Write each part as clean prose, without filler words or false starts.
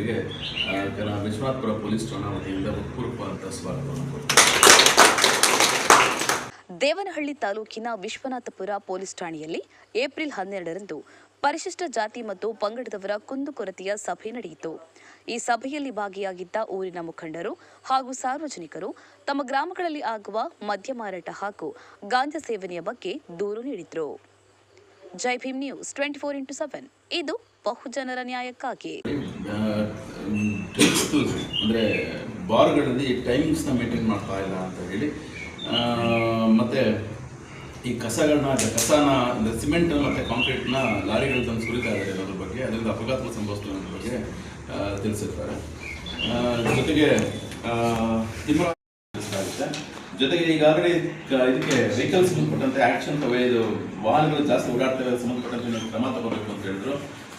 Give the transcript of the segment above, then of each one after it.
ಸಾರ್ವಜನಿಕರಿಗೆ ವಿಶ್ವನಾಥಪುರ ಪೊಲೀಸ್ ಠಾಣಾ ವತಿಯಿಂದ ಹೃತ್ಪೂರ್ವಕವಾದ ಸ್ವಾಗತವನ್ನು ಕೊಡ್ತಾರೆ. ದೇವನಹಳ್ಳಿ ತಾಲೂಕಿನ ವಿಶ್ವನಾಥಪುರ ಪೊಲೀಸ್ ಠಾಣೆಯಲ್ಲಿ ಏಪ್ರಿಲ್ 12ರಂದು ಪರಿಶಿಷ್ಟ ಜಾತಿ ಮತ್ತು ಪಂಗಡದವರ ಕುಂದುಕೊರತೆಯ ಸಭೆ ನಡೆಯಿತು. ಈ ಸಭೆಯಲ್ಲಿ ಭಾಗಿಯಾಗಿದ್ದ ಊರಿನ ಮುಖಂಡರು ಹಾಗೂ ಸಾರ್ವಜನಿಕರು ತಮ್ಮ ಗ್ರಾಮಗಳಲ್ಲಿ ಆಗುವ ಮದ್ಯ ಮಾರಾಟ ಹಾಗೂ ಗಾಂಜಾ ಸೇವನೆಯ ಬಗ್ಗೆ ದೂರು ನೀಡಿದರು. ಜೈ ಭೀಮ್ ನ್ಯೂಸ್ 24x7 ಇದು ಬಹುಜನರ ನ್ಯಾಯಕ್ಕಾಗಿ. ಅಂದರೆ ಬಾರ್ಗಳಲ್ಲಿ ಟೈಮಿಂಗ್ಸ್ನ ಮೇಂಟೈನ್ ಮಾಡ್ತಾ ಇಲ್ಲ ಅಂತ ಹೇಳಿ, ಮತ್ತು ಈ ಕಸನ ಅಂದರೆ ಸಿಮೆಂಟ್ ಮತ್ತು ಕಾಂಕ್ರೀಟ್ನ ಲಾರಿಗಳು ತಂದು ಸುರಿತಾ ಇದ್ದಾರೆ ಅನ್ನೋದ್ರ ಬಗ್ಗೆ, ಅದರಿಂದ ಅಪಘಾತ ಸಂಭವಿಸ್ತು ಅನ್ನೋದ್ರ ಬಗ್ಗೆ ತಿಳಿಸಿರ್ತಾರೆ. ಜೊತೆಗೆ ಜೊತೆಗೆ ಈಗಾಗಲೇ ಇದಕ್ಕೆ ವೆಹಿಕಲ್ಸ್ ಸಂಬಂಧಪಟ್ಟಂತೆ ಆ್ಯಕ್ಷನ್ ಇದು ವಾಹನಗಳು ಜಾಸ್ತಿ ಓಡಾಡ್ತವೆ ಸಂಬಂಧಪಟ್ಟಂತೆ ಕ್ರಮ ತಗೋಬೇಕು ಅಂತ ಹೇಳಿದ್ರು.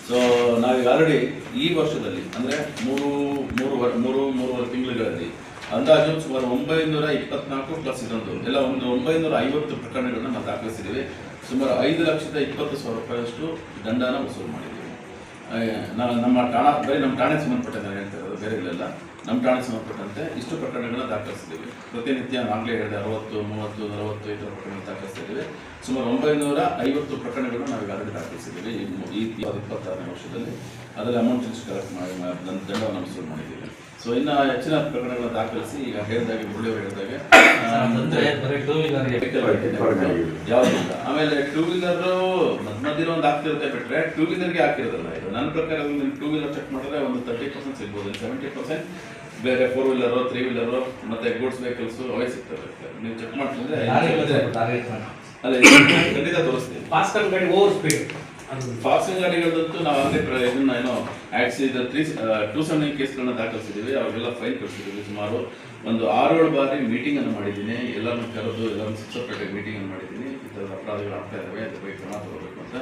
ಸೊ ನಾವೀಗ ಆಲ್ರೆಡಿ ಈ ವರ್ಷದಲ್ಲಿ ಅಂದರೆ ಮೂರುವರೆ ತಿಂಗಳುಗಳಲ್ಲಿ ಅಂದಾಜು ಸುಮಾರು 924 ಪ್ಲಸ್ ಇದೊಂದು ಎಲ್ಲ ಒಂದು 950 ಪ್ರಕರಣಗಳನ್ನ ನಾವು ದಾಖಲಿಸಿದ್ದೀವಿ. ಸುಮಾರು 5,20,000 ರೂಪಾಯಿಯಷ್ಟು ದಂಡನ ವಸೂಲು ಮಾಡಿದ್ದೀವಿ. ನಮ್ಮ ಠಾಣಾ ಬರೀ ನಮ್ಮ ಠಾಣೆಗೆ ಸಂಬಂಧಪಟ್ಟಂತೆ ನಾನು ಹೇಳ್ತಾ ಇರೋದು, ಬೇರೆ ಇಲ್ಲೆಲ್ಲ ನಮ್ಮ ಠಾಣೆಗೆ ಸಂಬಂಧಪಟ್ಟಂತೆ ಇಷ್ಟು ಪ್ರಕರಣಗಳನ್ನ ದಾಖಲಿಸಿದ್ದೀವಿ. ಪ್ರತಿನಿತ್ಯ ಆಗಲೇ ಹೇಳಿದೆ 60, 30, 40 ಈ ಥರ ಪ್ರಕರಣ ದಾಖಲಿಸ್ತಾ ಇದ್ದೀವಿ. ಸುಮಾರು 950 ಪ್ರಕರಣಗಳನ್ನು ನಾವು ಈಗಾಗಲೇ ದಾಖಲಿಸಿದ್ದೀವಿ ಈ 26ನೇ ವರ್ಷದಲ್ಲಿ. ಅದರಲ್ಲಿ ಅಮೌಂಟ್ ಲಿಸ್ಟ್ ಕಲೆಕ್ಟ್ ಮಾಡಿ ದಂಡವನ್ನು ವಸೂಲು ಮಾಡಿದ್ದೀವಿ. ಸೊ ಇನ್ನು ಹೆಚ್ಚಿನ ಪ್ರಕರಣಗಳನ್ನು ದಾಖಲಿಸಿ ಈಗ ಹೇಳಿದಾಗೆ ಮುರಳಿಯವರು ಹೇಳಿದಾಗೆ ಯಾವುದಿಲ್ಲ. ಆಮೇಲೆ ಟೂ ವೀಲರು ಮಧ್ಯ ಒಂದು ಆಗ್ತಿರುತ್ತೆ ಬಿಟ್ಟರೆ ಟೂ ವೀಲರ್ಗೆ ಹಾಕಿರೋದಲ್ಲ ಇದು. ನನ್ನ ಪ್ರಕಾರ ಟೂ ವೀಲರ್ ಚೆಕ್ ಮಾಡಿದ್ರೆ ಒಂದು 30% ಸಿಗ್ಬೋದು, 70% ಬೇರೆ 4 ವೀಲರು 3 ವೀಲರು ಮತ್ತು ಗೂಡ್ಸ್ ವೆಹಿಕಲ್ಸು ಅವೇ ಸಿಗ್ತವೆ. ನೀವು ಚೆಕ್ ಮಾಡ್ತಿದ್ರೆ ಅಲ್ಲ ಖಂಡಿತ ತೋರಿಸ್ತೀವಿ. ಫಾಸ್ಟಿಂಗ್ ಗಾಡಿಗಳಂತೂ ನಾವು ಆಗಲೇ ಇದನ್ನ ಏನೋ ಆಕ್ಸಿಡ್ 270 ಕೇಸ್ಗಳನ್ನ ದಾಖಲಿಸಿದ್ದೀವಿ. ಅವ್ರಿಗೆಲ್ಲ ಫೈನ್ ಕಳಿಸಿದ್ದೀವಿ. ಸುಮಾರು ಒಂದು 6-7 ಬಾರಿ ಮೀಟಿಂಗನ್ನು ಮಾಡಿದ್ದೀನಿ. ಎಲ್ಲರನ್ನು ಕರೆದು ಎಲ್ಲರನ್ನು ಸೆಪರೇಟಾಗಿ ಮೀಟಿಂಗನ್ನು ಮಾಡಿದ್ದೀನಿ. ಈ ಥರದ ಅಪರಾಧಗಳು ಆಗ್ತಾ ಇದ್ದಾವೆ, ಅದ್ರ ಬಗ್ಗೆ ಕ್ರಮ ತಗೋಬೇಕು ಅಂತ.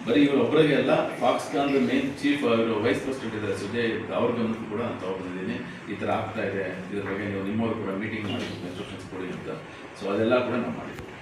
ಬರೀ ಇವರೊಬ್ಬರಿಗೆ ಎಲ್ಲ, ಫಾಕ್ಸ್ಕಾನ್ದು ಮೇನ್ ಚೀಫ್ ಅವರು ವೈಸ್ ಪ್ರೆಸಿಡೆಂಟ್ ಇದ್ದಾರೆ ಸುಜಯ್, ಅವ್ರಿಗೆ ಕೂಡ ನಾನು ತಗೊಂಡಿದ್ದೀನಿ. ಈ ಥರ ಆಗ್ತಾ ಇದೆ, ಇದ್ರ ಬಗ್ಗೆ ನೀವು ನಿಮ್ಮವರು ಕೂಡ ಮೀಟಿಂಗ್ ಮಾಡಿ ಇನ್ಸ್ಟ್ರಕ್ಷನ್ಸ್ ಕೊಡಿ ಅಂತ. ಸೊ ಅದೆಲ್ಲ ಕೂಡ ನಾವು ಮಾಡಿದ್ದೀವಿ.